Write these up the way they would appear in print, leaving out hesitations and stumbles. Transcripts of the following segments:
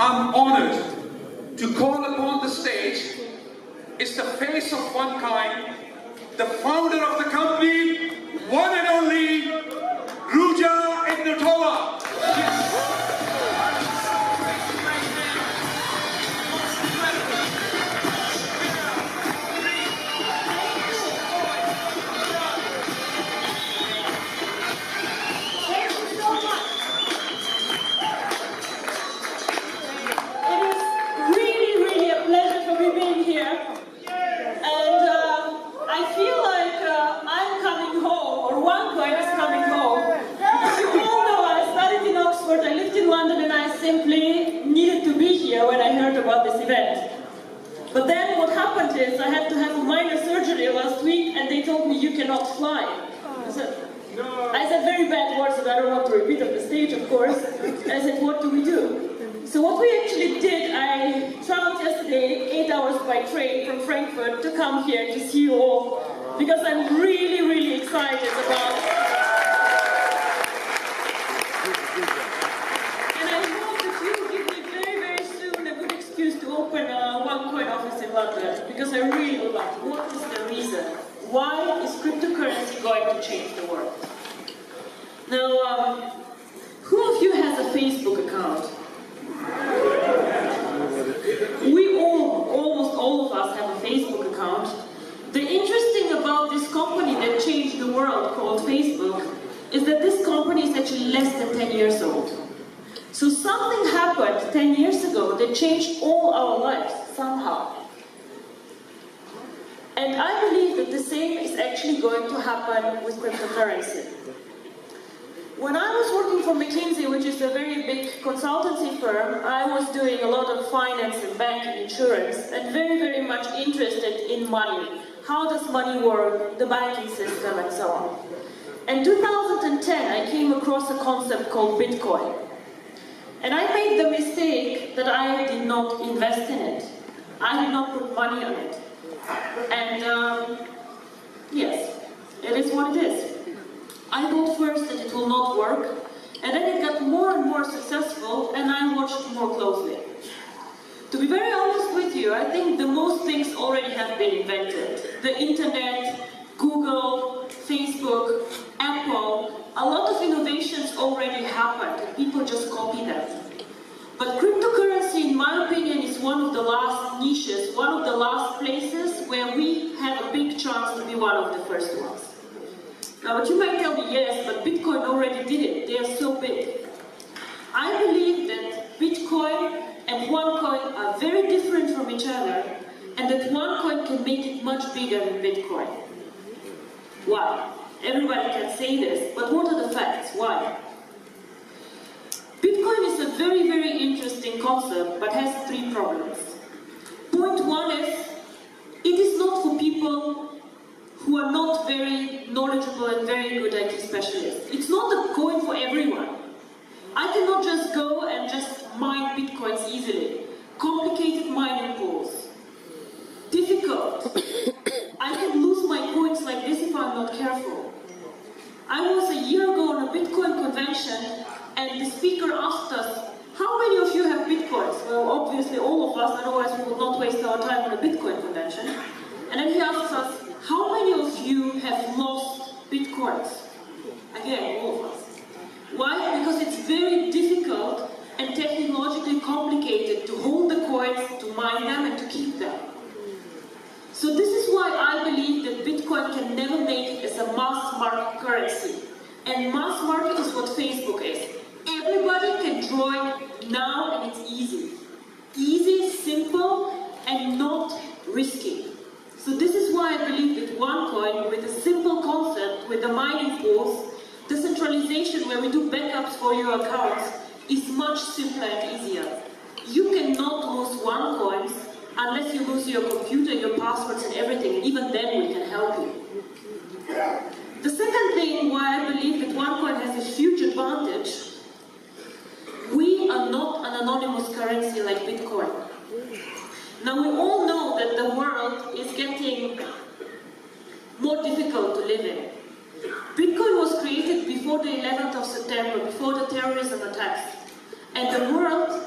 I'm honored to call upon the stage is the face of OneCoin, the founder of the company, one and only Ruja Ignatova. When I heard about this event. But then what happened is I had to have a minor surgery last week and they told me you cannot fly. I said very bad words that I don't want to repeat on the stage, of course. I said, what do we do? So what we actually did, I traveled yesterday 8 hours by train from Frankfurt to come here to see you all because I'm really, really excited about because I really would like to. What is the reason? Why is cryptocurrency going to change the world? Now, who of you has a Facebook account? We all, almost all of us have a Facebook account. The interesting about this company that changed the world called Facebook is that this company is actually less than 10 years old. So something happened 10 years ago that changed all our lives somehow. And I believe that the same is actually going to happen with cryptocurrency. When I was working for McKinsey, which is a very big consultancy firm, I was doing a lot of finance and banking, insurance, and very, very much interested in money. How does money work, the banking system, and so on. In 2010, I came across a concept called Bitcoin. And I made the mistake that I did not invest in it. I did not put money on it. And yes, it is what it is. I thought first that it will not work, and then it got more and more successful, and I watched more closely. To be very honest with you, I think the most things already have been invented. The internet, Google, Facebook, Apple, a lot of innovations already happened, and people just copy them. But cryptocurrency, in my opinion, is one of the last niches, one of the last places where we have a big chance to be one of the first ones. Now, but you might tell me, yes, but Bitcoin already did it. They are so big. I believe that Bitcoin and OneCoin are very different from each other, and that OneCoin can make it much bigger than Bitcoin. Why? Everybody can say this, but what are the facts? Why? Bitcoin is a very, very interesting concept, but has three problems. Point one is, it is not for people who are not very knowledgeable and very good IT specialists. It's not a coin for everyone. I cannot just go and just mine Bitcoins easily. Complicated mining pools. Difficult. I can lose my coins like this if I'm not careful. I was a year ago on a Bitcoin convention, and the speaker asked us, how many of you have Bitcoins? Well, obviously all of us, otherwise we would not waste our time on a Bitcoin convention. And then he asked us, how many of you have lost Bitcoins? Again, all of us. Why? Because it's very difficult and technologically complicated to hold the coins, to mine them, and to keep them. So this is why I believe that Bitcoin can never make it as a mass market currency. And mass market is what Facebook is. Everybody can join now, and it's easy. Easy, simple, and not risky. So this is why I believe that OneCoin, with a simple concept, with the mining pools, decentralization where we do backups for your accounts, is much simpler and easier. You cannot lose OneCoins unless you lose your computer, your passwords, and everything, and even then we can help you. The second thing why I believe that OneCoin has a huge advantage, we are not an anonymous currency like Bitcoin. Now we all know that the world is getting more difficult to live in. Bitcoin was created before the 11th of September, before the terrorism attacks. And the world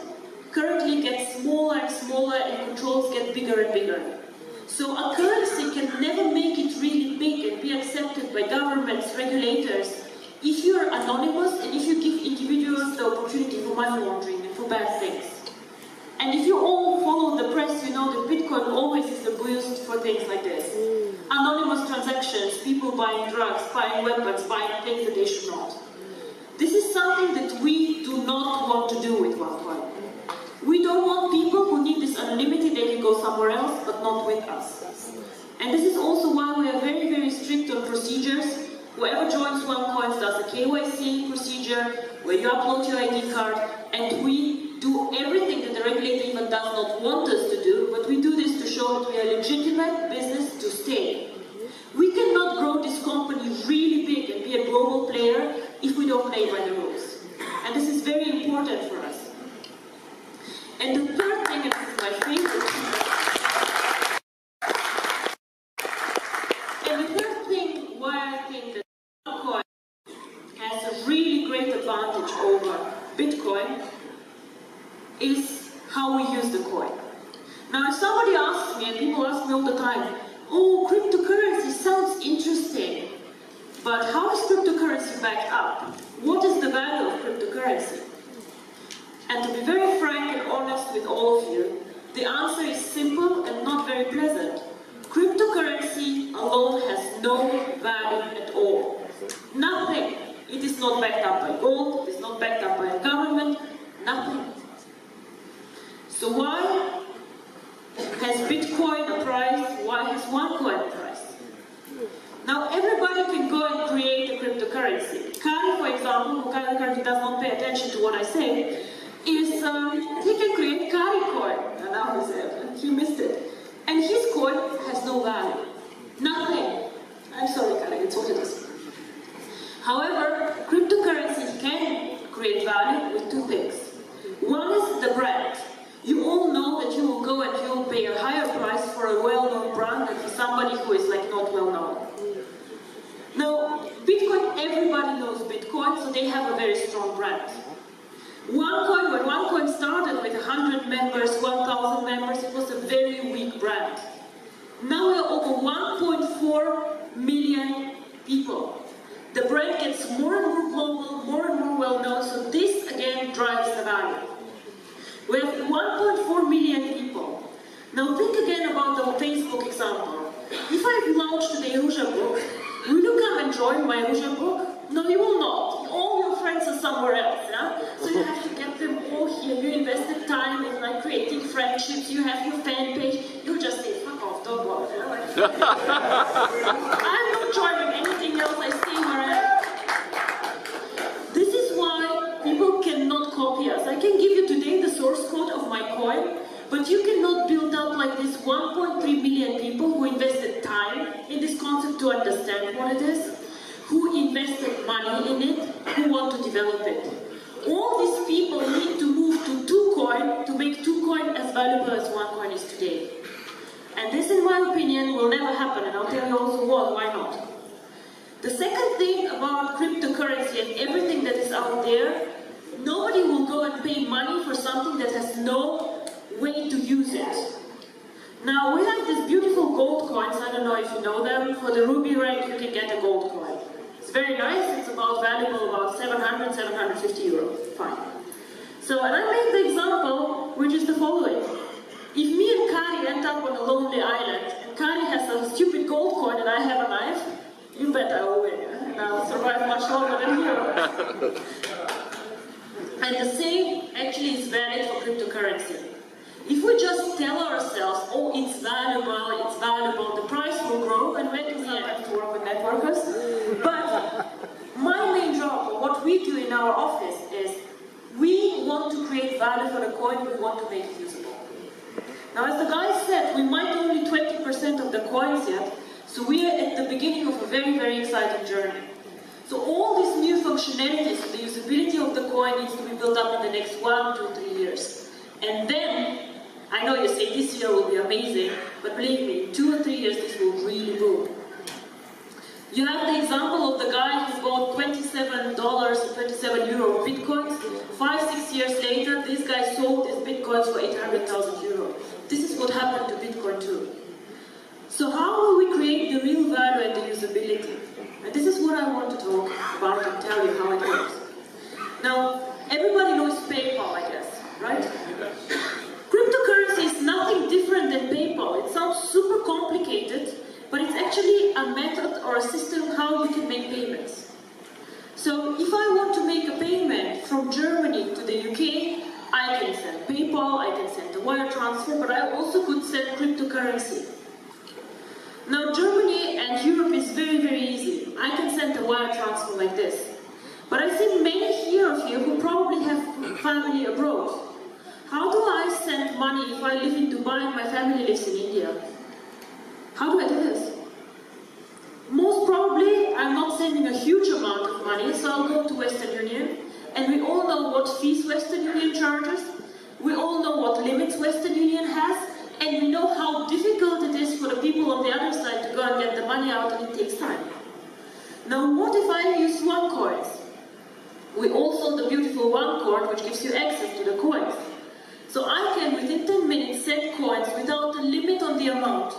currently gets smaller and smaller and controls get bigger and bigger. So a currency can never make it really big and be accepted by governments, regulators, if you are anonymous and if you give individuals the opportunity for money laundering and for bad things. And if you all follow the press, you know that Bitcoin always is abused for things like this. Anonymous transactions, people buying drugs, buying weapons, buying things that they should not. This is something that we do not want to do with OneCoin. We don't want people who need this anonymity, they can go somewhere else, but not with us. And this is also why we are very, very strict on procedures. Whoever joins OneCoin does a KYC procedure, where you upload your ID card, and we do everything that the regulator even does not want us to do, but we do this to show that we are a legitimate business to stay. We cannot grow this company really big and be a global player if we don't play by the rules. And this is very important for us. And the third thing, and this is my favorite, and the third thing why I think that OneCoin has a really great advantage over Bitcoin is how we use the coin. Now if somebody asks me, and people ask me all the time, oh, cryptocurrency sounds interesting, but how is cryptocurrency backed up? What is the value of cryptocurrency? And to be very frank and honest with all of you, the answer is simple and not very pleasant. Cryptocurrency alone has no value at all. Nothing. It is not backed up by gold, it is not backed up by a government, nothing. So why has Bitcoin a price? Why has OneCoin a price? Now everybody can go and create a cryptocurrency. Kari, for example, who currently does not pay attention to what I say, is he can create Kari coin. And now he missed it. And his coin has no value. Nothing. I'm sorry, Kari, it's what it is. However, cryptocurrencies can create value with two things. One is the brand. You all know that you will go and you will pay a higher price for a well-known brand than for somebody who is like not well-known. Now, Bitcoin, everybody knows Bitcoin, so they have a very strong brand. OneCoin, when OneCoin started with 100 members, 1,000 members, it was a very weak brand. Now we are over 1.4 million people. The brand gets more and more global, more and more well-known, so this again drives the value. We have 1.4 million people. Now think again about the Facebook example. If I launched the Ruja book, will you come and join my Ruja book? No, you will not. All your friends are somewhere else, yeah? So you have to get them all here. You invested time in like creating friendships, you have your fan page, you just say, fuck off, don't bother. Yeah? Like, I'm not joining anything else, I stay where I am. This is why people cannot copy us. I can give you today the source code of my coin, but you cannot build up like this 1.3 million people who invested time in this concept to understand what it is, who invested money in it, who want to develop it. All these people need to move to 2Coin to make 2Coin as valuable as OneCoin is today. And this, in my opinion, will never happen, and I'll tell you also why not. The second thing about cryptocurrency and everything that is out there, nobody will go and pay money for something that has no way to use it. Now, we have these beautiful gold coins, I don't know if you know them. For the ruby rank, you can get a gold coin. It's very nice, it's valuable about 700, 750 euro. Fine. So, and I made the example, which is the following. If me and Kari end up on a lonely island, and Kari has a stupid gold coin and I have a knife, you bet I will win, and I'll survive much longer than you. And the same actually is valid for cryptocurrency. If we just tell ourselves, oh, it's valuable, the price will grow, and when do we have to work with networkers? But my main job, or what we do in our office, is we want to create value for the coin, we want to make it usable. Now, as the guy said, we might only 20% of the coins yet, so we are at the beginning of a very, very exciting journey. So all these new functionalities, the usability of the coin needs to be built up in the next 1 to 3 years. And then, I know you say this year will be amazing, but believe me, in 2 or 3 years this will really boom. You have the example of the guy who bought $27 or €27 Bitcoins 5-6 years later, this guy sold his bitcoins for 800,000 euro. This is what happened to Bitcoin too. So how will we create the real value and the usability? And this is what I want to talk about and tell you how it works. Now, everybody knows PayPal, I guess, right? Cryptocurrency is nothing different than PayPal. It sounds super complicated, but it's actually a method or a system how you can make payments. So if I want to make a payment from Germany to the UK, I can send PayPal, I can send a wire transfer, but I also could send cryptocurrency. Now Germany and Europe is very, very easy. I can send a wire transfer like this. But I think many here of you who probably have family abroad. How do I send money if I live in Dubai and my family lives in India? How do I do this? Most probably, I'm not sending a huge amount of money, so I'll go to Western Union. And we all know what fees Western Union charges. We all know what limits Western Union has. And we know how difficult it is for the people on the other side to go and get the money out, and it takes time. Now, what if I use OneCoin? We all saw the beautiful OneCoin, which gives you access to the coins. So I can, within 10 minutes, send coins without a limit on the amount.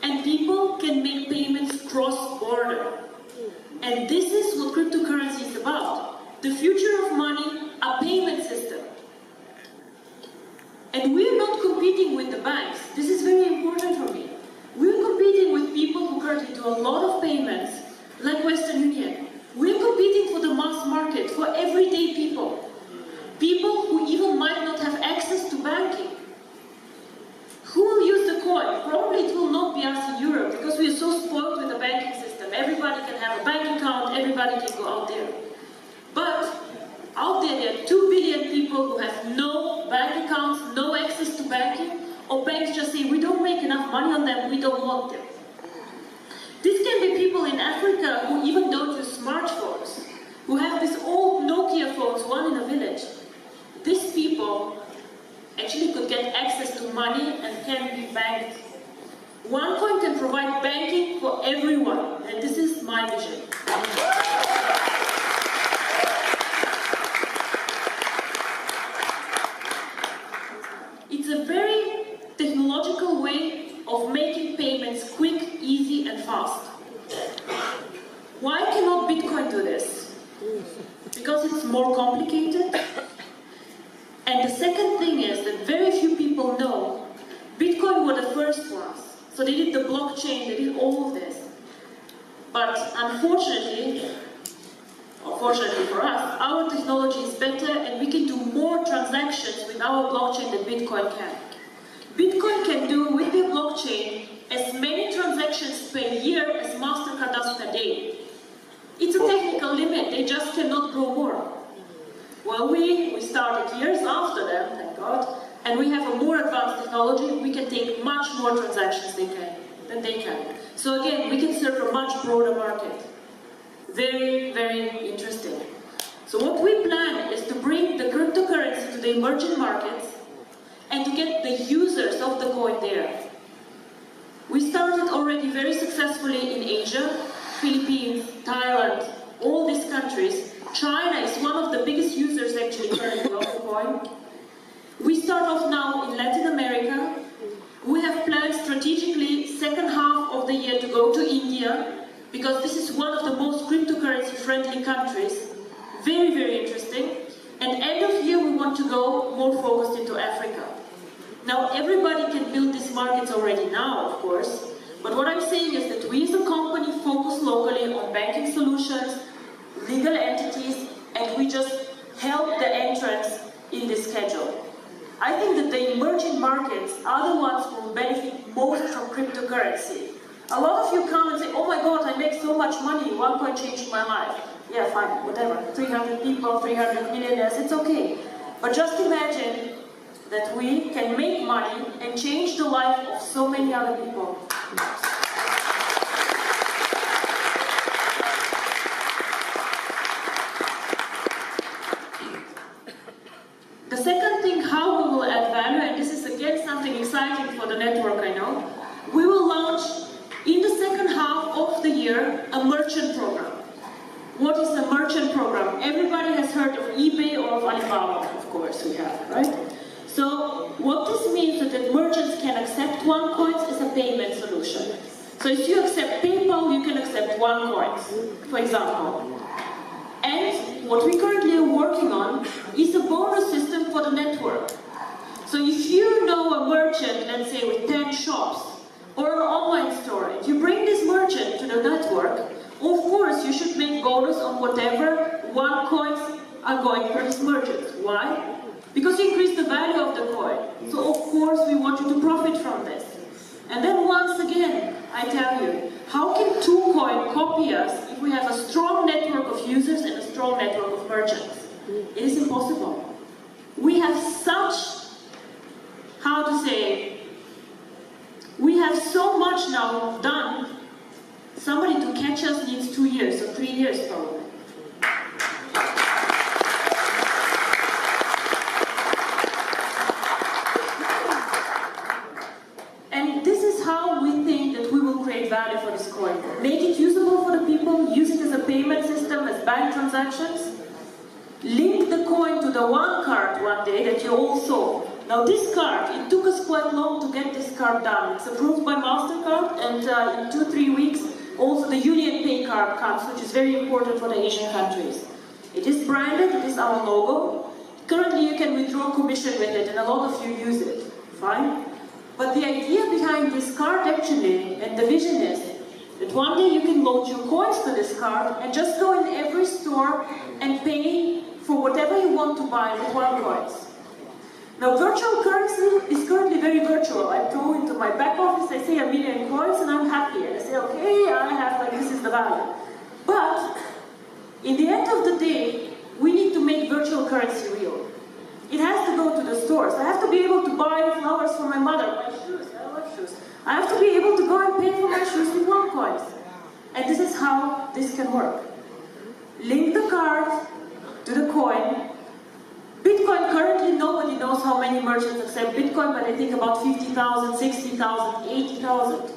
And people can make payments cross-border. And this is what cryptocurrency is about. The future of money, a payment system. And we're not competing with the banks. This is very important for me. We're competing with people who currently do a lot of payments, like Western Union. We're competing for the mass market, for everyday people. People who even might not have access to banking. Who will use the coin? Probably it will not be us in Europe, because we are so spoiled with the banking system. Everybody can have a bank account, everybody can go out there. But out there are 2 billion people who have no bank accounts, no access to banking, or banks just say, we don't make enough money on them, we don't want them. This can be people in Africa who even don't use smartphones, who have these old Nokia phones, one in a village. These people actually could get access to money and can be banked. OneCoin can provide banking for everyone, and this is my vision. It's a very technological way of making payments quick, easy, and fast. Why cannot Bitcoin do this? Because it's more complicated. And the second thing is that very few people know Bitcoin were the first ones. So they did the blockchain, they did all of this. But unfortunately, or fortunately for us, our technology is better and we can do more transactions with our blockchain than Bitcoin can. Bitcoin can do with the blockchain as many transactions per year as MasterCard does per day. It's a technical limit, they just cannot grow more. Well, we started years after them, thank God, and we have a more advanced technology. We can take much more transactions than they can. So again, we can serve a much broader market. Very, very interesting. So what we plan is to bring the cryptocurrency to the emerging markets and to get the users of the coin there. We started already very successfully in Asia, Philippines, Thailand, all these countries. China is one of the biggest users actually currently of the coin. We start off now in Latin America. We have planned strategically second half of the year to go to India, because this is one of the most cryptocurrency friendly countries. Very, very interesting. And end of year we want to go more focused into Africa. Now everybody can build these markets already now, of course, but what I'm saying is that we as a company focus locally on banking solutions, legal entities, and we just help the entrance in this schedule. I think that the emerging markets are the ones who will benefit most from cryptocurrency. A lot of you come and say, oh my God, I make so much money, OneCoin changed my life. Yeah, fine, whatever, 300 people, 300 millionaires, it's okay. But just imagine that we can make money and change the life of so many other people. The second thing, how we will add value, and this is again something exciting for the network, I know, we will launch in the second half of the year a merchant program. What is the merchant program? Everybody has heard of eBay or of Alibaba, of course we have, right? So what this means is that merchants can accept OneCoins as a payment solution. So if you accept PayPal, you can accept OneCoins, for example. And what we currently are working on is a bonus system for the network. So if you know a merchant, let's say with 10 shops, or an online store, if you bring this merchant to the network, of course you should make bonus on whatever OneCoins are going for this merchant. Why? Because you increase the value of the coin. So of course we want you to profit from this. And then once again, I tell you, how can 2Coin copy us if we have a strong network of users and a strong network of merchants? It is impossible. We have such, how to say, we have so much now done. Somebody to catch us needs 2 years or 3 years probably. And this is how we think that we will create value for this coin. Make it usable for the people, use it as a payment system, as bank transactions. Link the coin to the one card one day that you all saw. Now this card, it took us quite long to get this card done. It's approved by MasterCard, and in 2-3 weeks also the Union Pay card comes, which is very important for the Asian countries. It is branded, it is our logo. Currently you can withdraw commission with it, and a lot of you use it. Fine. But the idea behind this card actually, and the vision is, that one day you can load your coins to this card and just go in every store and pay for whatever you want to buy with OneCoins. Now virtual currency is currently very virtual. I go into my back office, I say 1 million coins and I'm happy. And I say, okay, I have, like, this is the value. But in the end of the day, we need to make virtual currency real. It has to go to the stores. I have to be able to buy flowers for my mother, my shoes, I love shoes. I have to be able to go and pay for my shoes with OneCoins. And this is how this can work. Link the card to the coin. Bitcoin, currently nobody knows how many merchants accept Bitcoin, but I think about 50,000, 60,000, 80,000.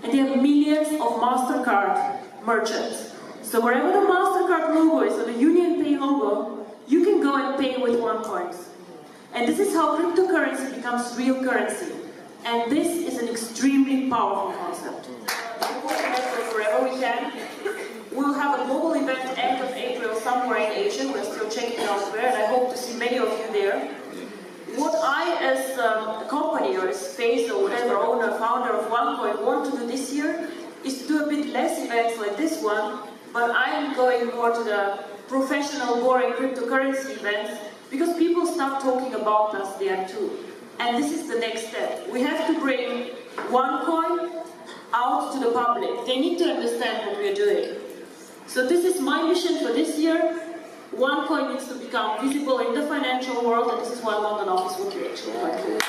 And there are millions of MasterCard merchants. So wherever the MasterCard logo is, or the Union Pay logo, you can go and pay with OneCoins. And this is how cryptocurrency becomes real currency. And this is an extremely powerful concept. Wherever we can. We'll have a global event end of April somewhere in Asia. We're still checking elsewhere, and I hope to see many of you there. What I, as a company or as face or whatever, owner, founder of OneCoin, want to do this year is to do a bit less events like this one, but I am going more to the professional, boring cryptocurrency events because people start talking about us there too. And this is the next step. We have to bring OneCoin out to the public. They need to understand what we're doing. So this is my mission for this year. OneCoin needs to become visible in the financial world, and this is why London office will be actually quite cool.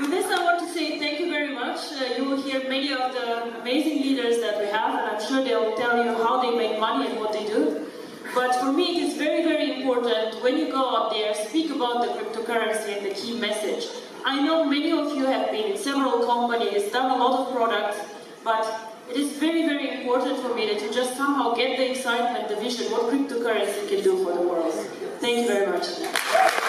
With this, I want to say thank you very much. You will hear many of the amazing leaders that we have, and I'm sure they will tell you how they make money and what they do. But for me, it is very, very important when you go out there, speak about the cryptocurrency and the key message. I know many of you have been in several companies, done a lot of products, but it is very, very important for me that you just somehow get the excitement, the vision, what cryptocurrency can do for the world. Thank you very much.